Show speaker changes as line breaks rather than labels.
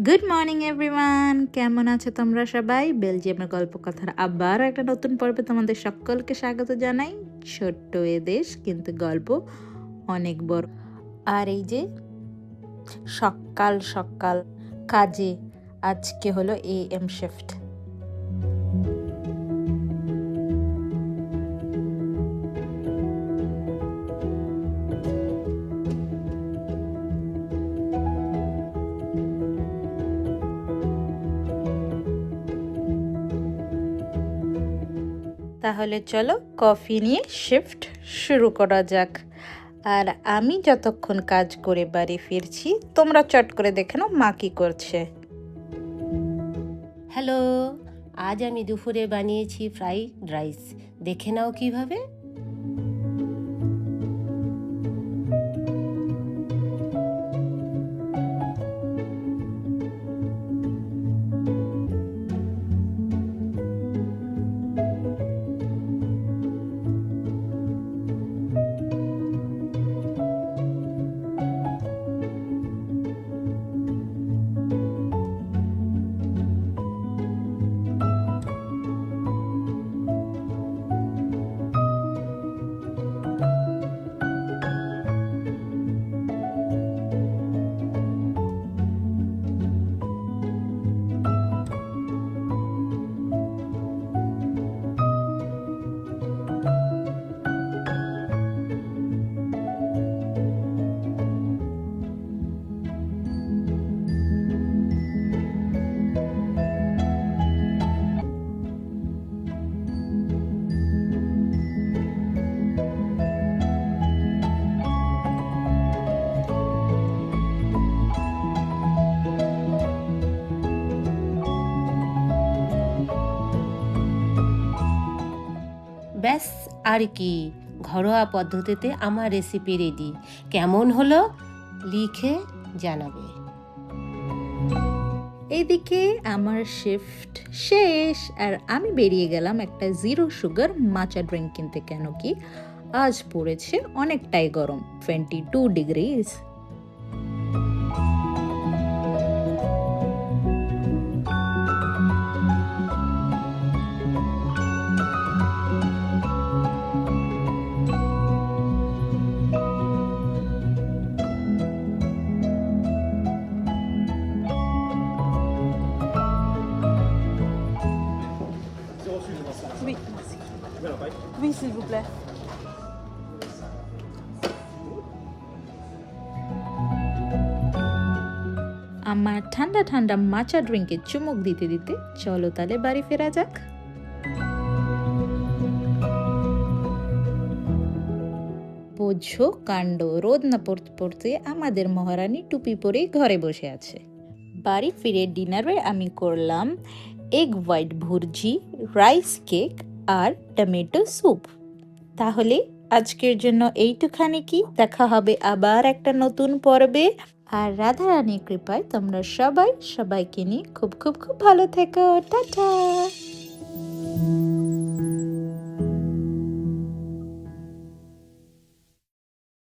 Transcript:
Good morning everyone, কেমন আছো তোমরা সবাই? বেলজিয়ামের গল্পকথার আবার একটা নতুন পর্বে তোমাদের সকলকে স্বাগত জানাই। ছোট্ট এ দেশ, কিন্তু গল্প অনেক বড়। আর এই যে সকাল সকাল কাজে, আজকে হলো AM শিফট। তাহলে চলো কফি নিয়ে শিফট শুরু করা যাক। আর আমি যতক্ষণ কাজ করে বাড়ি ফিরছি, তোমরা চট করে দেখে নাও মা কি করছে।
হ্যালো, আজ আমি দুপুরে বানিয়েছি ফ্রাইড রাইস। দেখে নাও কিভাবে। ব্যাস, আর কি, ঘরোয়া পদ্ধতিতে আমার রেসিপি রেডি। কেমন হলো লিখে জানাবে।
এইদিকে আমার শিফট শেষ আর আমি বেরিয়ে গেলাম একটা জিরো সুগার মাচা ড্রিঙ্ক কিনতে। কেন কি আজ পড়েছে অনেকটাই গরম, 22 degrees.
Oui, merci. Oui, s'il vous plaît.
আমার ঠান্ডা ঠান্ডা মাচা ড্রিঙ্কে চুমুক দিতে দিতে চলো তাহলে বাড়ি ফেরা যাক। বোঝো কাণ্ড, রোদ না পড়তে পড়তে আমাদের মহারানী টুপি পরেই ঘরে বসে আছে। বাড়ি ফিরে ডিনারে আমি করলাম egg white bhurji, rice cake আর টমেটো স্যুপ। তাহলে আজকের জন্য এইটুখানি, কি দেখা হবে আবার একটা নতুন পর্বে। আর রাধারানীর কৃপায় তোমরা সবাইকে নিয়ে খুব খুব খুব ভালো থেকো। টাটা।